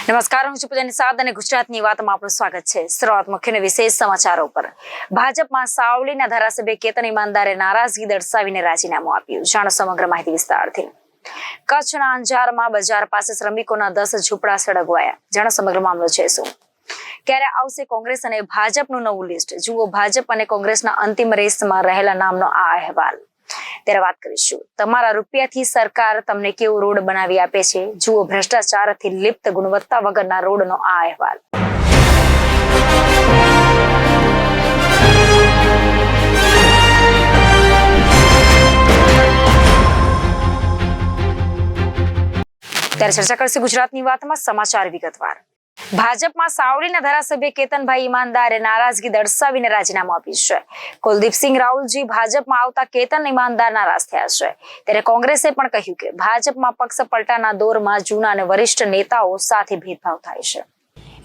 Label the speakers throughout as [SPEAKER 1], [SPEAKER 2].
[SPEAKER 1] નમસ્કાર, હું છું પૂજા નિષાદ અને ગુજરાતની વાતમાં આપનું સ્વાગત છે। શરૂઆત મુખ્ય વિશેષ સમાચારો પર। ભાજપમાં સાવલીના ધારાસભ્ય કેતન ઈમાનદારે નારાજગી દર્શાવીને રાજીનામું આપ્યું। જાણો સમગ્ર માહિતી વિસ્તારથી। કચ્છના અંજારમાં બજાર પાસે શ્રમિકોના 10 ઝૂંપડા સળગવાયા। જાણો સમગ્ર મામલો છે શું। ક્યારે આવશે કોંગ્રેસ અને ભાજપનું નવું લિસ્ટ? જુઓ ભાજપ અને કોંગ્રેસના અંતિમ રેસમાં રહેલા નામનો આ અહેવાલ। ત્યારે વાત કરીશું તમારા રૂપિયાથી સરકાર તમને કેવો રોડ બનાવી આપે છે। જુઓ ભ્રષ્ટાચારથી લિપ્ત ગુણવત્તા વગરના રોડનો આ અહેવાલ। ત્યારે ચર્ચા કરશે ગુજરાતની વાતમાં સમાચાર વિગતવાર। ભાજપમાં સાવલીના ધારાસભ્ય કેતનભાઈ ઈમાનદારે નારાજગી દર્શાવીને રાજીનામું આપ્યું છે। કુલદીપસિંહ રાહુલજી ભાજપમાં આવતા કેતન ઈમાનદાર નારાજ થયા છે। ત્યારે કોંગ્રેસે પણ કહ્યું કે ભાજપમાં પક્ષ પલટાના દોરમાં જૂના અને વરિષ્ઠ નેતાઓ સાથે ભેદભાવ થાય છે।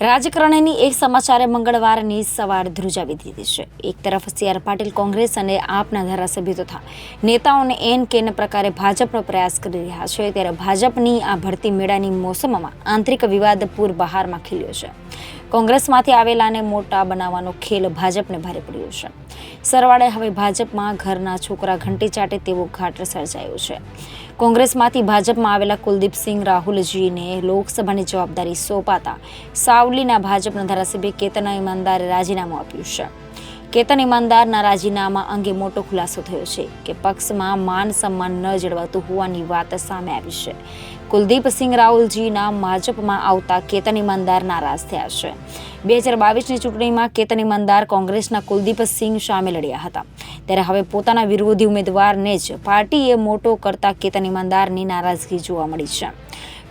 [SPEAKER 1] રાજકારણની એક સમાચારે મંગળવારની સવાર ધ્રુજાવી દીધી છે। એક તરફ CR પાટીલ કોંગ્રેસ અને આપના ધારાસભ્યો તથા નેતાઓને એન કેન પ્રકારે ભાજપનો પ્રયાસ કરી રહ્યા છે, ત્યારે ભાજપની આ ભરતી મેળાની મોસમમાં આંતરિક વિવાદ પૂર બહારમાં ખીલ્યો છે। કોંગ્રેસમાંથી આવેલાને મોટા બનાવવાનો ખેલ ભાજપને ભારે પડ્યો છે। સરવાળે હવે ભાજપમાં ઘરના છોકરા ઘંટી ચાટે તેવો ઘાટ સર્જાયો છે। કોંગ્રેસમાંથી ભાજપમાં આવેલા કુલદીપસિંહ રાહુલજીને લોકસભાની જવાબદારી સોંપાતા સાવલીના ભાજપના ધારાસભ્ય કેતન ઈમાનદારે રાજીનામું આપ્યું છે। કેતન ઈમાનદારના રાજીનામા અંગે મોટો ખુલાસો થયો છે કે પક્ષમાં માન સન્માન ન જળવાતું હોવાની વાત સામે આવી છે। કુલદીપસિંહ રાહુલજીના ભાજપમાં આવતા કેતન ઈમાનદાર નારાજ થયા છે। 2022ની ચૂંટણીમાં કેતન ઈમાનદાર કોંગ્રેસના કુલદીપસિંહ સામે લડ્યા હતા, ત્યારે હવે પોતાના વિરોધી ઉમેદવારને જ પાર્ટીએ મોટો કરતા કેતન ઈમાનદારની નારાજગી જોવા મળી છે।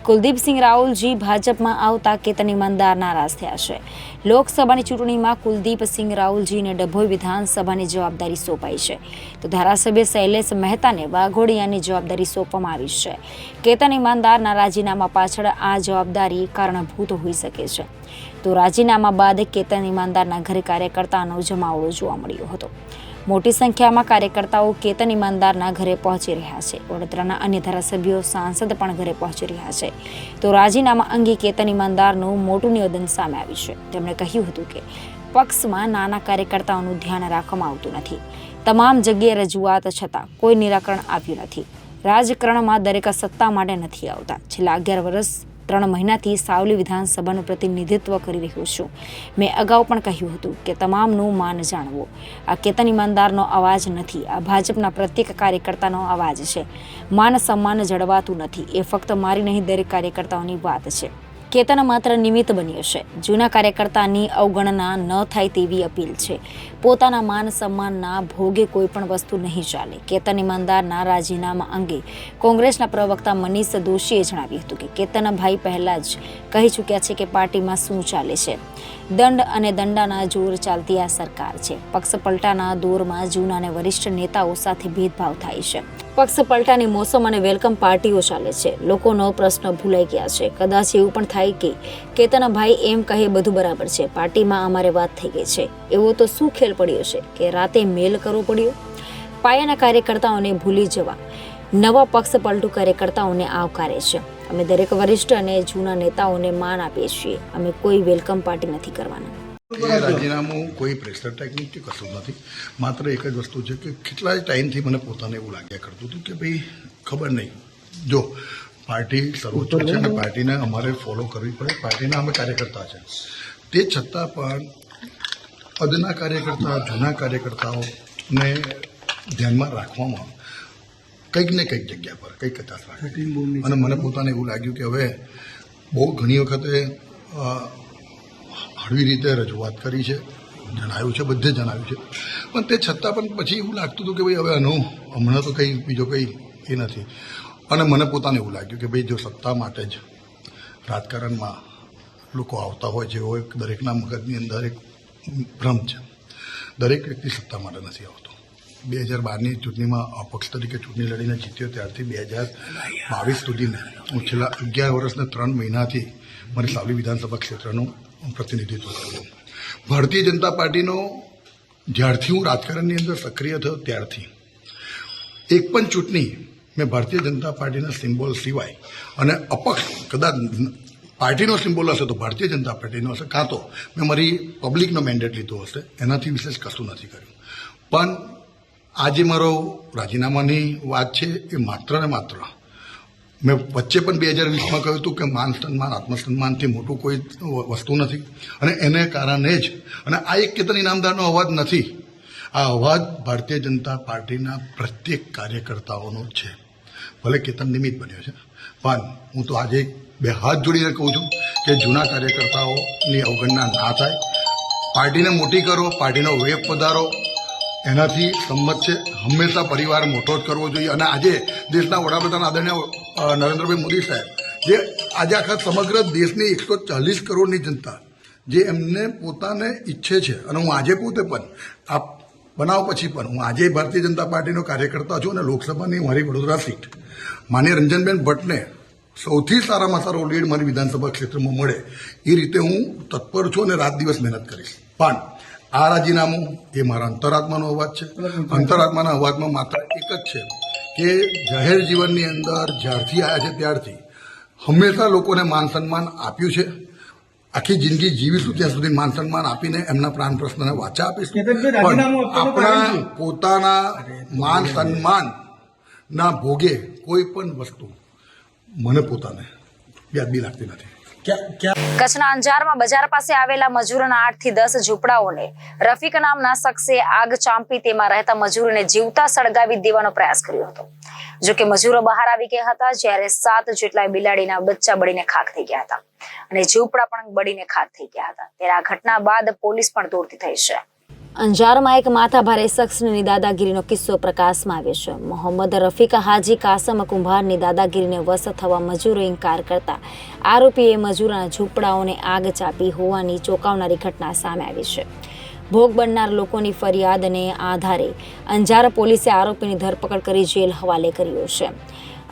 [SPEAKER 1] કુલદીપસિંહ રાહુલજી ભાજપમાં આવતા કેતન ઈમાનદાર નારાજ થયા છે। લોકસભાની ચૂંટણીમાં કુલદીપસિંહ રાહુલજીને ડભોઈ વિધાનસભાની જવાબદારી સોંપાઈ છે, તો ધારાસભ્ય શૈલેષ મહેતાને વાઘોડિયાની જવાબદારી સોંપવામાં આવી છે। કેતન ઈમાનદારના રાજીનામા પાછળ આ જવાબદારી કારણભૂત હોઈ શકે છે। તો રાજીનામા બાદ કેતન ઈમાનદારના ઘરે કાર્યકર્તાનો જમાવડો જોવા મળ્યો હતો। મોટી સંખ્યામાં કાર્યકર્તાઓ કેતન ઈમાનદારના ઘરે પહોંચી રહ્યા છે। વડોદરાના અન્ય ધારાસભ્યો, સાંસદ પણ ઘરે પહોંચી રહ્યા છે। તો રાજીનામા અંગે કેતન ઈમાનદારનું મોટું નિવેદન સામે આવ્યું છે। તેમણે કહ્યું હતું કે પક્ષમાં નાના કાર્યકર્તાઓનું ધ્યાન રાખવામાં આવતું નથી। તમામ જગ્યાએ રજૂઆત છતાં કોઈ નિરાકરણ આવ્યું નથી। રાજકારણમાં દરેક સત્તા માટે નથી આવતા। છેલ્લા 11 વર્ષ 3 મહિનાથી સાવલી વિધાનસભાનું પ્રતિનિધિત્વ કરી રહ્યું છું। મેં અગાઉ પણ કહ્યું હતું કે તમામનું માન જાણવો। આ કેતન ઈમાનદારનો અવાજ નથી, આ ભાજપના પ્રત્યેક કાર્યકર્તાનો અવાજ છે। માન સન્માન જળવાતું નથી એ ફક્ત મારી નહીં, દરેક કાર્યકર્તાઓની વાત છે। કેતન માત્ર નિમિત્ત બન્યો છે। જૂના કાર્યકર્તાની અવગણના ન થાય તેવી અપીલ છે। પોતાના માન સન્માનના ભોગે કોઈ પણ વસ્તુ નહીં ચાલે। કેતન ઈમાનદારના રાજીનામા અંગે કોંગ્રેસના પ્રવક્તા મનીષ દોશીએ જણાવ્યું હતું કે કેતનભાઈ પહેલા જ કહી ચૂક્યા છે કે પાર્ટીમાં શું ચાલે છે। દંડ અને દંડાના જોર ચાલતી આ સરકાર છે। પક્ષ પલટાના દોરમાં જૂના અને વરિષ્ઠ નેતાઓ સાથે ભેદભાવ થાય છે। પક્ષ પલટાની મોસમ અને વેલકમ પાર્ટીઓ ચાલે છે। લોકોનો પ્રશ્ન ભૂલાઈ ગયા છે। કદાચ એવું પણ થાય કે કેતનભાઈ એમ કહે બધું બરાબર છે, પાર્ટીમાં અમારે વાત થઈ ગઈ છે। એવો તો શું ખેલ પડ્યો છે કે રાતે મેલ કરવો પડ્યો? પાયાના કાર્યકર્તાઓને ભૂલી જવા નવા પક્ષ પલટુ કાર્યકર્તાઓને આવકારે છે। અમે દરેક વરિષ્ઠ અને જૂના નેતાઓને માન આપીએ છીએ। અમે કોઈ વેલકમ પાર્ટી નથી કરવાના।
[SPEAKER 2] રાજીનામું કોઈ પ્રેશર ટેકનિક કે કશું નથી। માત્ર એક જ વસ્તુ છે કે કેટલાય ટાઈમથી મને પોતાને એવું લાગ્યા કરતું હતું કે ભાઈ ખબર નહીં, જો પાર્ટી સર્વોચ્ચ છે અને પાર્ટીને અમારે ફોલો કરવી પડે, પાર્ટીના અમે કાર્યકર્તા છે। તે છતાં પણ અદના કાર્યકર્તા, જૂના કાર્યકર્તાઓને ધ્યાનમાં રાખવામાં કંઈક ને કંઈક જગ્યા પર કંઈક કચાશ રાખે। અને મને પોતાને એવું લાગ્યું કે હવે બહુ ઘણી વખતે હળવી રીતે રજૂઆત કરી છે, જણાવ્યું છે, બધે જણાવ્યું છે, પણ તે છતાં પણ પછી એવું લાગતું હતું કે ભાઈ હવે આનું હમણાં તો કંઈ બીજો કંઈ એ નથી। અને મને પોતાને એવું લાગ્યું કે ભાઈ જો સત્તા માટે જ રાજકારણમાં લોકો આવતા હોય છે, એવો એક દરેકના મગજની અંદર એક ભ્રમ છે। દરેક વ્યક્તિ સત્તા માટે નથી આવતો। 2012ની ચૂંટણીમાં અપક્ષ તરીકે ચૂંટણી લડીને જીત્યો ત્યારથી 2022 સુધીમાં હું છેલ્લા 11 વર્ષને 3 મહિનાથી મારી સાવલી વિધાનસભા ક્ષેત્રનું પ્રતિનિધિત્વ કર્યું। ભારતીય જનતા પાર્ટીનો જ્યારથી હું રાજકારણની અંદર સક્રિય થયો ત્યારથી એક પણ ચૂંટણી મેં ભારતીય જનતા પાર્ટીના સિમ્બોલ સિવાય અને અપક્ષ કદાચ પાર્ટીનો સિમ્બોલ હશે તો ભારતીય જનતા પાર્ટીનો હશે, કાં તો મેં મારી પબ્લિકનો મેન્ડેટ લીધો હશે, એનાથી વિશેષ કશું નથી કર્યું. પણ આજે મારો રાજીનામાની વાત છે એ માત્ર ને માત્ર મેં વચ્ચે પણ 2020માં કહ્યું હતું કે માન સન્માન આત્મસન્માનથી મોટું કોઈ વસ્તુ નથી, અને એને કારણે જ, અને આ એક કેતન ઇનામદારનો અવાજ નથી, આ અવાજ ભારતીય જનતા પાર્ટીના પ્રત્યેક કાર્યકર્તાઓનો છે. ભલે કેતન નિમિત્ત બન્યો છે, પણ હું તો આજે 2 હાથ જોડીને કહું છું કે જૂના કાર્યકર્તાઓની અવગણના ના થાય. પાર્ટીને મોટી કરો, પાર્ટીનો વેગ વધારો, એનાથી સંમત છે. હંમેશા પરિવાર મોટો જ કરવો જોઈએ. અને આજે દેશના વડાપ્રધાન આદરણીય નરેન્દ્રભાઈ મોદી સાહેબ, જે આજે આખા સમગ્ર દેશની 140 કરોડની જનતા જે એમને પોતાને ઈચ્છે છે, અને હું આજે પોતે પણ આ બનાવ પછી પણ હું આજે ભારતીય જનતા પાર્ટીનો કાર્યકર્તા છું, અને લોકસભાની મારી વડોદરા સીટ માનીય રંજનબેન ભટ્ટને સૌથી સારામાં સારો લીડ મારી વિધાનસભા ક્ષેત્રમાં મળે એ રીતે હું તત્પર છું અને રાત દિવસ મહેનત કરીશ. પણ આ રાજીનામું એ મારા અંતરાત્માનો અવાજ છે. અંતરાત્માના અવાજમાં માત્ર એક જ છે કે જાહેર જીવનની અંદર જ્યારથી આવ્યા છે ત્યારથી હંમેશા લોકોને માન સન્માન આપ્યું છે. આખી જિંદગી જીવીશું ત્યાં સુધી માન સન્માન આપીને એમના પ્રાણ પ્રશ્નને વાચા આપીશું. પણ આપણા પોતાના માન સન્માનના ભોગે કોઈ પણ વસ્તુ મને પોતાને વ્યાજબી લાગતી નથી.
[SPEAKER 1] કચ્છના અંજારમાં બજાર પાસે આવેલા મજૂરોના 8 થી 10 ઝૂંપડાઓને રફીક નામના શખ્સે આગ ચાંપી તેમાં રહેતા મજૂરોને જીવતા સળગાવી દેવાનો પ્રયાસ કર્યો હતો. જોકે મજૂરો બહાર આવી ગયા હતા, જ્યારે 7 જેટલા બિલાડીના બચ્ચા બળીને ખાખ થઈ ગયા હતા અને ઝૂંપડા પણ બળીને ખાખ થઈ ગયા હતા. ત્યારે આ ઘટના બાદ પોલીસ પણ દોડતી થઈ છે. અંજારમાં એક માથાભારે શખ્સની દાદાગીરીનો કિસ્સો પ્રકાશમાં આવ્યો છે. મોહમ્મદ રફીક હાજી કાસમ કુંભારની દાદાગીરીને વશ થવા મજૂરો ઇનકાર કરતા આરોપીએ મજૂરોના ઝૂંપડાઓને આગ ચાપી હોવાની ચોંકાવનારી ઘટના સામે આવી છે. ભોગ બનનાર લોકોની ફરિયાદને આધારે અંજાર પોલીસે આરોપીની ધરપકડ કરી જેલ હવાલે કર્યો છે.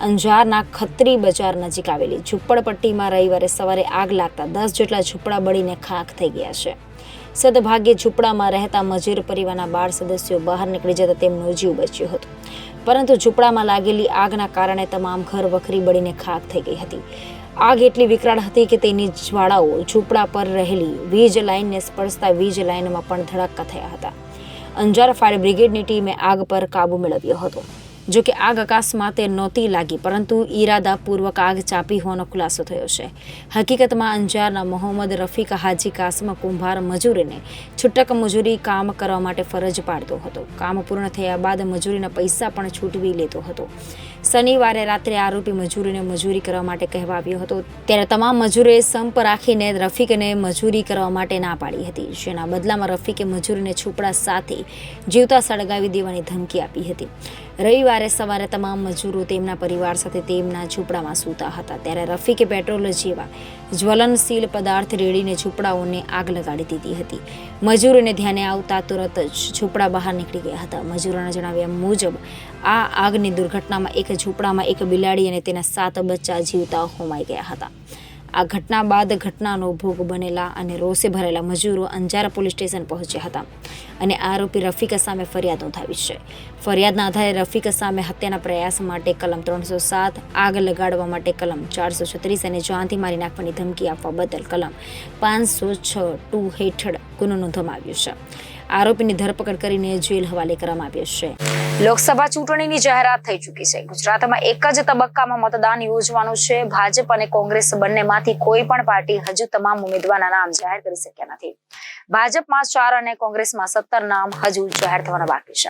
[SPEAKER 1] અંજારના ખત્રી બજાર નજીક આવેલી ઝૂંપડપટ્ટીમાં રવિવારે સવારે આગ લાગતા 10 જેટલા ઝૂંપડા બળીને ખાખ થઈ ગયા છે. સદભાગ્યે ઝૂંપડામાં રહેતા મજૂર પરિવારના 12 સદસ્યો બહાર નીકળી જતા તેમનો જીવ બચ્યો હતો, પરંતુ ઝૂંપડામાં લાગેલી આગના કારણે તમામ ઘર વખરી બળીને ખાખ થઈ ગઈ હતી. આગ એટલી વિકરાળ હતી કે તેની જ્વાળાઓ ઝૂંપડા પર રહેલી વીજ લાઇનને સ્પર્શતા વીજ લાઇનમાં પણ ધડાકા થયા હતા. અંજાર ફાયર બ્રિગેડની ટીમે આગ પર કાબુ મેળવ્યો હતો. જો કે આગ અકસ્માતે નહોતી લાગી, પરંતુ ઈરાદાપૂર્વક આગ ચાંપી હોવાનો ખુલાસો થયો છે. હકીકતમાં અંજારના મોહમ્મદ રફીક હાજી કાસમ કુંભાર મજૂરીને છૂટક મજૂરી કામ કરવા માટે ફરજ પાડતો હતો. કામ પૂર્ણ થયા બાદ મજૂરીના પૈસા પણ છૂટવી લેતો હતો. શનિવારે રાત્રે આરોપી મજૂરીને મજૂરી કરવા માટે કહેવા આવ્યો હતો, ત્યારે તમામ મજૂરોએ સંપ રાખીને રફીકને મજૂરી કરવા માટે ના પાડી હતી, જેના બદલામાં રફીકે મજૂરીને ઝૂંપડા સાથે જીવતા સળગાવી દેવાની ધમકી આપી હતી. રવિવારે સવારે તમામ મજૂરો તેમના પરિવાર સાથે તેમના ઝૂંપડામાં સૂતા હતા, ત્યારે રફીકે પેટ્રોલ જેવા જ્વલનશીલ પદાર્થ રેડીને ઝૂંપડાઓને આગ લગાડી દીધી હતી. મજૂરોને ધ્યાને આવતા તુરત જ ઝૂંપડા બહાર નીકળી ગયા હતા. મજૂરોના જણાવ્યા મુજબ આ આગની દુર્ઘટનામાં એક ઝૂંપડામાં એક બિલાડી અને તેના 7 બચ્ચા જીવતા હોમાઈ ગયા હતા. આ ઘટના બાદ ઘટનાનો ભોગ બનેલા અને રોષે ભરેલા મજૂરો અંજાર પોલીસ સ્ટેશન પહોંચ્યા હતા અને આરોપી રફીક સામે ફરિયાદ નોંધાવી છે. ફરિયાદના આધારે રફીક સામે હત્યાના પ્રયાસ માટે કલમ 307, આગ લગાડવા માટે કલમ 436 અને જાનથી મારી નાખવાની ધમકી આપવા બદલ કલમ 506(2) હેઠળ ગુનો નોંધવામાં આવ્યો છે. આરોપીની ધરપકડ કરીને જેલ હવાલે કરવામાં આવ્યો છે. લોકસભા ચૂંટણીની જાહેરાત થઈ ચૂકી છે. ગુજરાતમાં એક જ તબક્કામાં મતદાન યોજવાનું છે. ભાજપ અને કોંગ્રેસ બંનેમાંથી કોઈ પણ પાર્ટી હજુ તમામ ઉમેદવારના નામ જાહેર કરી શક્યા નથી. ભાજપમાં 4 અને કોંગ્રેસમાં 17 નામ હજુ જાહેર થવાના બાકી છે.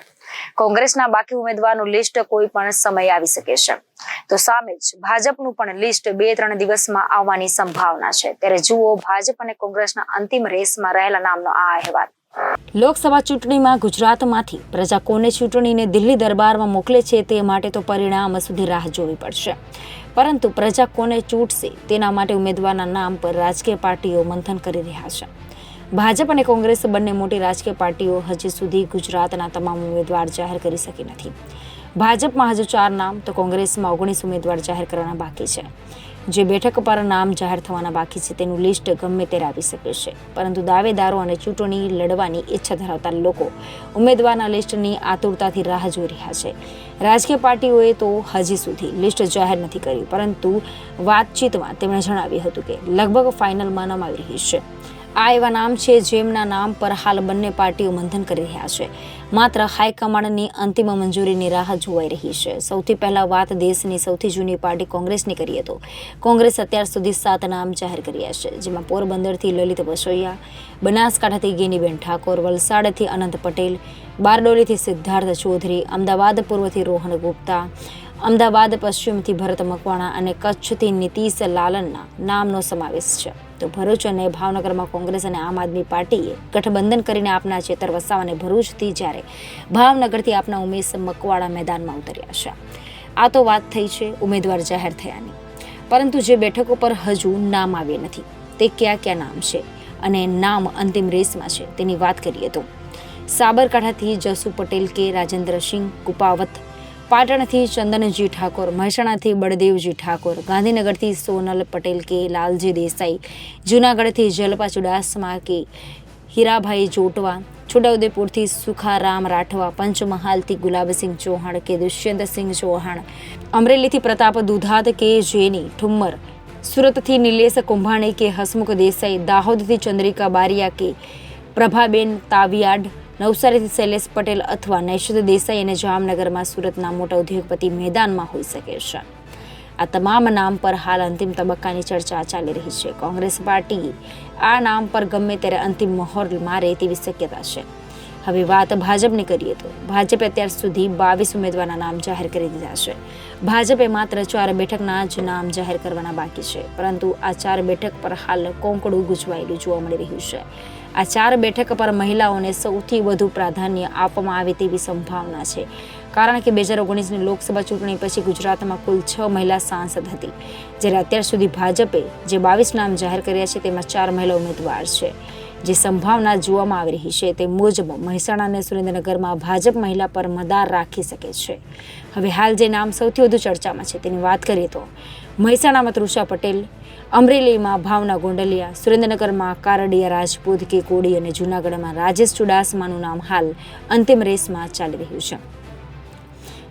[SPEAKER 1] કોંગ્રેસના બાકી ઉમેદવારનું લિસ્ટ કોઈ પણ સમય આવી શકે છે, તો સામે જ ભાજપનું પણ લિસ્ટ 2-3 દિવસમાં આવવાની સંભાવના છે. ત્યારે જુઓ ભાજપ અને કોંગ્રેસના અંતિમ રેસમાં રહેલા નામનો આ અહેવાલ. લોકસભા ચૂંટણીમાં ગુજરાતમાંથી પ્રજા કોને ચૂંટણીને દિલ્હી દરબારમાં મોકલે છે તે માટે તો પરિણામ સુધી રાહ જોવી પડશે, પરંતુ પ્રજા કોને ચૂંટશે તેના માટે ઉમેદવારના નામ પર રાજકીય પાર્ટીઓ મંથન કરી રહ્યા છે. ભાજપ અને કોંગ્રેસ બંને મોટી રાજકીય પાર્ટીઓ હજી સુધી ગુજરાતના તમામ ઉમેદવાર જાહેર કરી શકી નથી. ભાજપમાં હજુ 4 નામ તો કોંગ્રેસમાં 19 ઉમેદવાર જાહેર કરવાના બાકી છે. જે બેઠક પર નામ જાહેર થવાના બાકી છે તેનું લિસ્ટ ગમે ત્યારે આવી શકે છે, પરંતુ દાવેદારો અને ચૂંટણી લડવાની ઈચ્છા ધરાવતા લોકો ઉમેદવારના લિસ્ટની આતુરતાથી રાહ જોઈ રહ્યા છે. રાજકીય પાર્ટીઓએ તો હજી સુધી લિસ્ટ જાહેર નથી કર્યું, પરંતુ વાતચીતમાં તેમણે જણાવ્યું હતું કે લગભગ ફાઇનલમાં નામ આવી રહી છે. આ એવા નામ છે જેમના નામ પર હાલ બંને પાર્ટીઓ મંથન કરી રહ્યા છે. માત્ર હાઈકમાન્ડની અંતિમ મંજૂરીની રાહ જોવાઈ રહી છે. સૌથી પહેલા વાત દેશની સૌથી જૂની પાર્ટી કોંગ્રેસની કરીએ તો કોંગ્રેસ અત્યાર સુધી 7 નામ જાહેર કર્યા છે, જેમાં પોરબંદરથી લલિત વસોયા, બનાસકાંઠાથી ગેનીબેન ઠાકોર, વલસાડથી અનંત પટેલ, બારડોલીથી સિદ્ધાર્થ ચૌધરી, અમદાવાદ પૂર્વથી રોહન ગુપ્તા, અમદાવાદ પશ્ચિમથી ભરત મકવાણા અને કચ્છથી નીતિશ લાલનના નામનો સમાવેશ છે. તો ભરૂચ અને ભાવનગરમાં કોંગ્રેસ અને આમ આદમી પાર્ટીએ ગઠબંધન કરીને આપના ચેતર વસાવાને ભરૂચથી, જ્યારે ભાવનગરથી આપના ઉમેશ મકવાણા મેદાનમાં ઉતર્યા છે. આ તો વાત થઈ છે ઉમેદવાર જાહેર થયાની, પરંતુ જે બેઠકો પર હજુ નામ આવ્યા નથી તે કયા નામ છે અને નામ અંતિમ રેસમાં છે તેની વાત કરીએ તો સાબરકાંઠાથી જસુ પટેલ કે રાજેન્દ્રસિંહ કુપાવત, પાટણથી ચંદનજી ઠાકોર, મહેસાણાથી બળદેવજી ઠાકોર, ગાંધીનગરથી સોનલ પટેલ કે લાલજી દેસાઈ, જૂનાગઢથી જલપા ચુડાસમા કે હીરાભાઈ જોટવા, છોટાઉદેપુરથી સુખારામ રાઠવા, પંચમહાલથી ગુલાબસિંહ ચૌહાણ કે દુષ્યંતસિંહ ચૌહાણ, અમરેલીથી પ્રતાપ દુધાત કે જેની ઠુમ્મર, સુરતથી નિલેશ કુંભાણી કે હસમુખ દેસાઈ, દાહોદથી ચંદ્રિકા બારિયા કે પ્રભાબેન તાવિયાડ, નવસારીથી શૈલેષ પટેલ અથવા નૈશદ દેસાઈ અને જામનગરમાં સુરતના મોટા ઉદ્યોગપતિ મેદાનમાં હોઈ શકે છે. આ તમામ નામ પર હાલ અંતિમ તબક્કાની ચર્ચા ચાલી રહી છે. કોંગ્રેસ પાર્ટી આ નામ પર ગમે ત્યારે અંતિમ મહોર મારે તેવી શક્યતા છે. હવે વાત ભાજપની કરીએ તો ભાજપે અત્યાર સુધી 22 ઉમેદવારના નામ જાહેર કરી દીધા છે. ભાજપે માત્ર 4 બેઠકના જ નામ જાહેર કરવાના બાકી છે, પરંતુ આ 4 બેઠક પર હાલ કોંકડું ગૂંચવાયેલું જોવા મળી રહ્યું છે. આ 4 બેઠક પર મહિલાઓને સૌથી વધુ પ્રાધાન્ય આપવામાં આવે તેવી સંભાવના છે, કારણ કે 2019ની લોકસભા ચૂંટણી પછી ગુજરાતમાં કુલ 6 મહિલા સાંસદ હતી, જ્યારે અત્યાર સુધી ભાજપે જે 22 નામ જાહેર કર્યા છે તેમાં 4 મહિલા ઉમેદવાર છે. જે સંભાવના જોવામાં આવી રહી છે તે મુજબ મહેસાણા અને સુરેન્દ્રનગરમાં ભાજપ મહિલા પર મદાર રાખી શકે છે. હવે હાલ જે નામ સૌથી વધુ ચર્ચામાં છે તેની વાત કરીએ તો મહેસાણામાં તૃષા પટેલ, અમરેલીમાં ભાવના ગોંડલિયા, સુરેન્દ્રનગરમાં કારડિયા રાજપૂત કે કોડી અને જૂનાગઢમાં રાજેશ ચુડાસમાનું નામ હાલ અંતિમ રેસમાં ચાલી રહ્યું છે.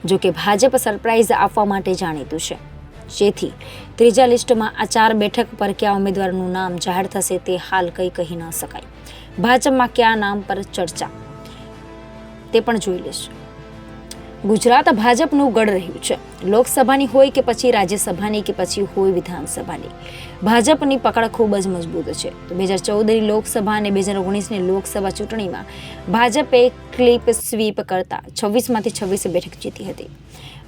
[SPEAKER 1] જો કે ભાજપ સરપ્રાઇઝ આપવા માટે જાણીતું છે, જેથી ત્રીજા લિસ્ટમાં આ 4 બેઠક પર કયા ઉમેદવારનું નામ જાહેર થશે તે હાલ કંઈ કહી ન શકાય. ભાજપમાં કયા નામ પર ચર્ચા તે પણ જોઈ લેશે. ગુજરાત ભાજપનું ગઢ રહ્યું છે. લોકસભાની હોય કે પછી રાજ્યસભાની કે પછી હોય વિધાનસભાની, ભાજપની પકડ ખૂબ જ મજબૂત છે. તો 2014ની લોકસભા અને 2019ની લોકસભા ચૂંટણીમાં ભાજપે ક્લિપ સ્વીપ કરતા 26માંથી 26 બેઠક જીતી હતી.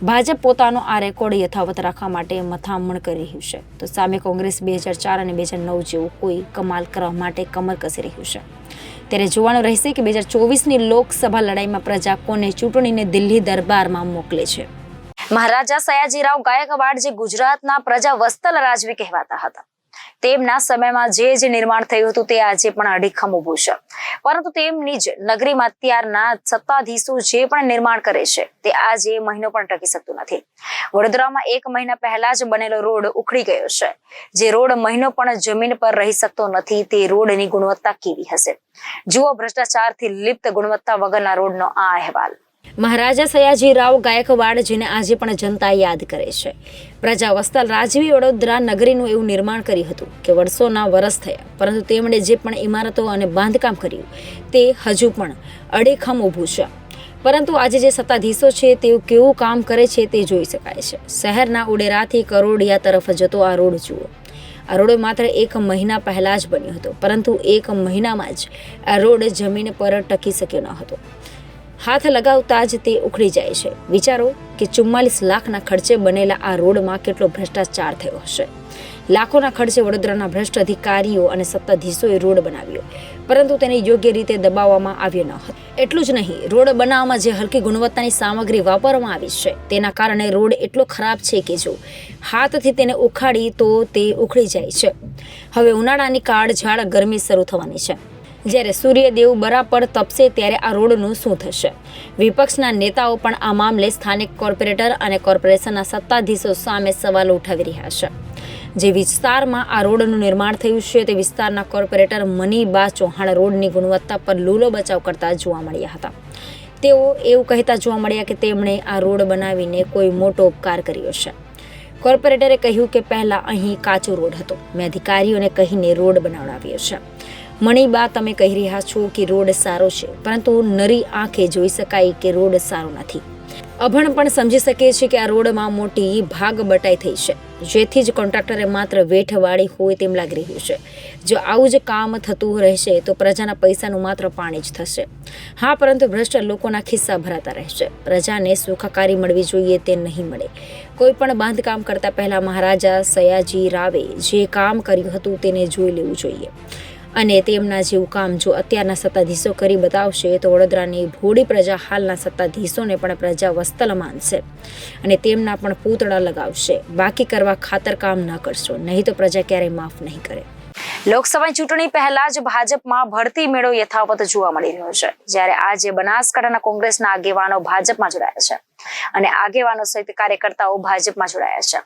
[SPEAKER 1] ભાજપ પોતાનો આ રેકોર્ડ યથાવત રાખવા માટે મથામણ કરી રહ્યું છે, તો સામે કોંગ્રેસ 2004 અને 2009 જેવું કોઈ કમાલ કરવા માટે કમર કસી રહ્યું છે. ત્યારે જોવાનું રહેશે કે 2024ની લોકસભા લડાઈમાં પ્રજા કોને ચૂંટણીને દિલ્હી દરબારમાં મોકલે છે. મહારાજા સયાજીરાવ ગાયકવાડ જે ગુજરાતના પ્રજા વત્સલ રાજવી કહેવાતા હતા, તેમના સમયમાં જે નિર્માણ થયું હતું તે આજે પણ અડીખમ ઊભું છે, પરંતુ તેમની જ નગરીમાં અત્યારના સત્તાધીશો જે પણ નિર્માણ કરે છે તે આજે મહિનો પણ ટકી શકતું નથી. વડોદરામાં 1 મહિના પહેલા જ બનેલો રોડ ઉખડી ગયો છે. જે રોડ મહિનો પણ જમીન પર રહી શકતો નથી, તે રોડની ગુણવત્તા કેવી હશે? જુઓ ભ્રષ્ટાચારથી લિપ્ત ગુણવત્તા વગરના રોડનો આ અહેવાલ. મહારાજા સયાજીરાવ ગાયકવાડ, જેને આજે પણ જનતા યાદ કરે છે. પ્રજા વત્સલ રાજવી વડોદરા નગરીનું એવું નિર્માણ કર્યું હતું કે વર્ષોના વરસ થયા, પરંતુ તેમણે જે પણ ઇમારતો અને બાંધકામ કર્યું તે હજુ પણ અડીખમ ઊભું છે. પરંતુ આજે જે સત્તાધીશો છે તેઓ કેવું કામ કરે છે તે જોઈ શકાય છે. શહેરના ઉડેરાથી કરોડિયા તરફ જતો આ રોડ જુઓ. આ રોડ માત્ર 1 મહિના પહેલા જ બન્યો હતો, પરંતુ 1 મહિનામાં જ આ રોડ જમીન પર ટકી શક્યો ન હતો. હાથ લગાવતા જ તે ઉખડી જાય છે. વિચારો કે 44 લાખના ખર્ચે બનેલા આ રોડમાં કેટલો ભ્રષ્ટાચાર થયો હશે. લાખોના ખર્ચે વડોદરાના ભ્રષ્ટ અધિકારીઓ અને સત્તાધીશોએ રોડ બનાવ્યો, પરંતુ તેને યોગ્ય રીતે દબાવવામાં આવ્યો ન હતો. એટલું જ નહીં, રોડ બનાવવામાં જે હલકી ગુણવત્તાની સામગ્રી વાપરવામાં આવી છે તેના કારણે રોડ એટલો ખરાબ છે કે જો હાથથી તેને ઉખાડી તો તે ઉખડી જાય છે. હવે ઉનાળાની કાળઝાળ ગરમી શરૂ થવાની છે. જ્યારે સૂર્યદેવ બરાબર તપશે ત્યારે આ રોડનું શું થશે? વિપક્ષના નેતાઓ પણ આ મામલે સ્થાનિક કોર્પોરેટર અને કોર્પોરેશનના સત્તાધીશો સામે સવાલો ઉઠાવી રહ્યા છે. જે વિસ્તારમાં આ રોડનું નિર્માણ થયું છે તે વિસ્તારના કોર્પોરેટર મનીબા ચૌહાણ રોડની ગુણવત્તા પર લૂલો બચાવ કરતા જોવા મળ્યા હતા. તેઓ એવું કહેતા જોવા મળ્યા કે તેમણે આ રોડ બનાવીને કોઈ મોટો ઉપકાર કર્યો છે. કોર્પોરેટરે કહ્યું કે પહેલા અહીં કાચો રોડ હતો, મેં અધિકારીઓને કહીને રોડ બનાવડાવ્યો છે. મણીબા, તમે કહી રહ્યા છો કે રોડ સારો છે, પરંતુ નરી આંખે જોઈ શકાય કે રોડ સારો નથી. અભણ પણ સમજી શકે છે કે આ રોડમાં મોટી ભાગ બટાઈ થઈ છે, જેથી જ કોન્ટ્રાક્ટરે માત્ર વેઠવાળી હોય તેમ લાગી રહ્યું છે. જો આવું જ કામ થતું રહેશે તો પ્રજાના પૈસાનું માત્ર પાણી જ થશે. હા, પરંતુ ભ્રષ્ટ લોકોના ખિસ્સા ભરાતા રહેશે. પ્રજાને સુખાકારી મળવી જોઈએ તે નહીં મળે. કોઈ પણ બાંધકામ કરતા પહેલા મહારાજા સયાજી રાવે જે કામ કર્યું હતું તેને જોઈ લેવું જોઈએ, અને તેમના જેવું કામ જો અત્યારના સત્તાધીશો કરી બતાવશે તો વડોદરાની ભોળી પ્રજા હાલના સત્તાધીશોને પણ પ્રજા વસ્તલ માનશે અને તેમના પણ પૂતળા લગાવશે. બાકી કરવા ખાતર કામ ન કરશો, નહીં તો પ્રજા ક્યારેય માફ નહીં કરે. લોકસભાની ચૂંટણી પહેલા જ ભાજપમાં ભરતી મેળો યથાવત જોવા મળી રહ્યો છે, જ્યારે આજે બનાસકાંઠાના કોંગ્રેસના આગેવાનો ભાજપમાં જોડાયા છે અને આગેવાનો સહિત કાર્યકર્તાઓ ભાજપમાં જોડાયા છે.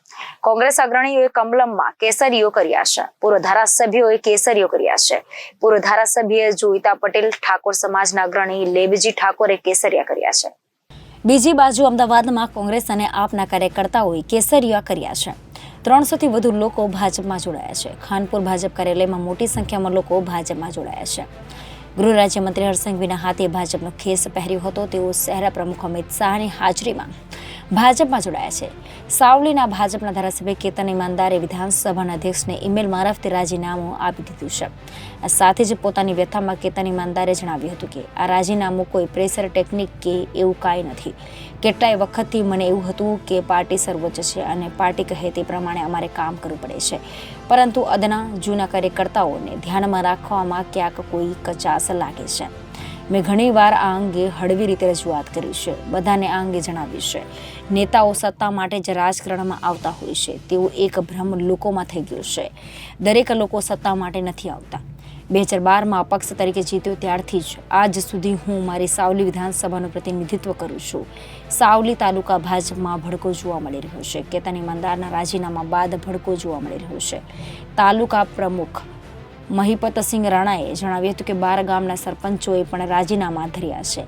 [SPEAKER 1] કોંગ્રેસ અગ્રણીઓએ કમલમમાં કેસરીઓ કર્યા છે, પૂર્વ ધારાસભ્યોએ કેસરીઓ કર્યા છે. પૂર્વ ધારાસભ્ય જોઈતા પટેલ ઠાકોર સમાજના અગ્રણી લેબજી ઠાકોરે કેસરિયા કર્યા છે. બીજી બાજુ અમદાવાદમાં કોંગ્રેસ અને આપના કાર્યકર્તાઓએ કેસરિયા કર્યા છે. 300થી વધુ લોકો ભાજપમાં જોડાયા છે. ખાનપુર ભાજપ કાર્યાલયમાં મોટી સંખ્યામાં લોકો ભાજપમાં જોડાયા છે. ગૃહ રાજ્યમંત્રી હરસંઘવીના હાથે ભાજપનો ખેસ પહેર્યો હતો. તેઓ શહેર પ્રમુખ અમિત શાહની હાજરીમાં ભાજપમાં જોડાયા છે. સાવલીના ભાજપના ધારાસભ્ય કેતન ઈમાનદારે વિધાનસભાના અધ્યક્ષને ઈમેલ મારફતે રાજીનામું આપી દીધું છે. આ સાથે જ પોતાની વ્યથામાં કેતન ઈમાનદારે જણાવ્યું હતું કે આ રાજીનામું કોઈ પ્રેશર ટેકનિક કે એવું કાંઈ નથી. કેટલાય વખતથી મને એવું હતું કે પાર્ટી સર્વોચ્ચ છે અને પાર્ટી કહે તે પ્રમાણે અમારે કામ કરવું પડે છે, પરંતુ અદના જૂના કાર્યકર્તાઓને ધ્યાનમાં રાખવામાં ક્યાંક કોઈ કચાશ લાગે છે. મેં ઘણીવાર આ અંગે હળવી રીતે રજૂઆત કરી છે, બધાને આ અંગે જણાવ્યું છે. નેતાઓ સત્તા માટે જ રાજકારણમાં આવતા હોય છે તેવું એક ભ્રમ લોકોમાં થઈ ગયો છે. દરેક લોકો સત્તા માટે નથી આવતા. 2012માં અપક્ષ તરીકે જીત્યો ત્યારથી જ આજ સુધી હું મારી સાવલી વિધાનસભાનું પ્રતિનિધિત્વ કરું છું. સાવલી તાલુકા ભાજપમાં ભડકો જોવા મળી રહ્યો છે. કેતન ઈમાનદારના રાજીનામા બાદ ભડકો જોવા મળી રહ્યો છે. તાલુકા પ્રમુખ મહિપતસિંહ રાણાએ જણાવ્યું હતું કે 12 ગામના સરપંચોએ પણ રાજીનામા ધર્યા છે.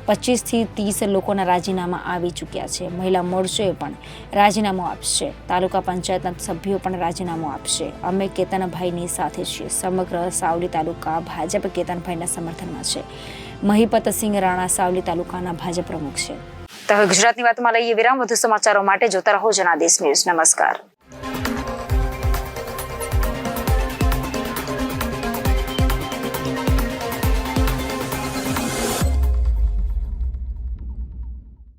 [SPEAKER 1] 25થી 30 લોકોના રાજીનામા આવી ચૂક્યા છે. મહિલા મોરચોએ પણ રાજીનામું આપશે. તાલુકા પંચાયતના સભ્યો પણ રાજીનામું આપશે. અમે કેતનભાઈની સાથે છીએ. સમગ્ર સાવલી તાલુકા ભાજપ કેતનભાઈના સમર્થનમાં છે. મહિપતસિંહ રાણા સાવલી તાલુકાના ભાજપ પ્રમુખ છે. તો હવે ગુજરાતની વાતમાં લઈએ વિરામ. વધુ સમાચારો માટે જોતા રહો જનાદેશ ન્યૂઝ. નમસ્કાર.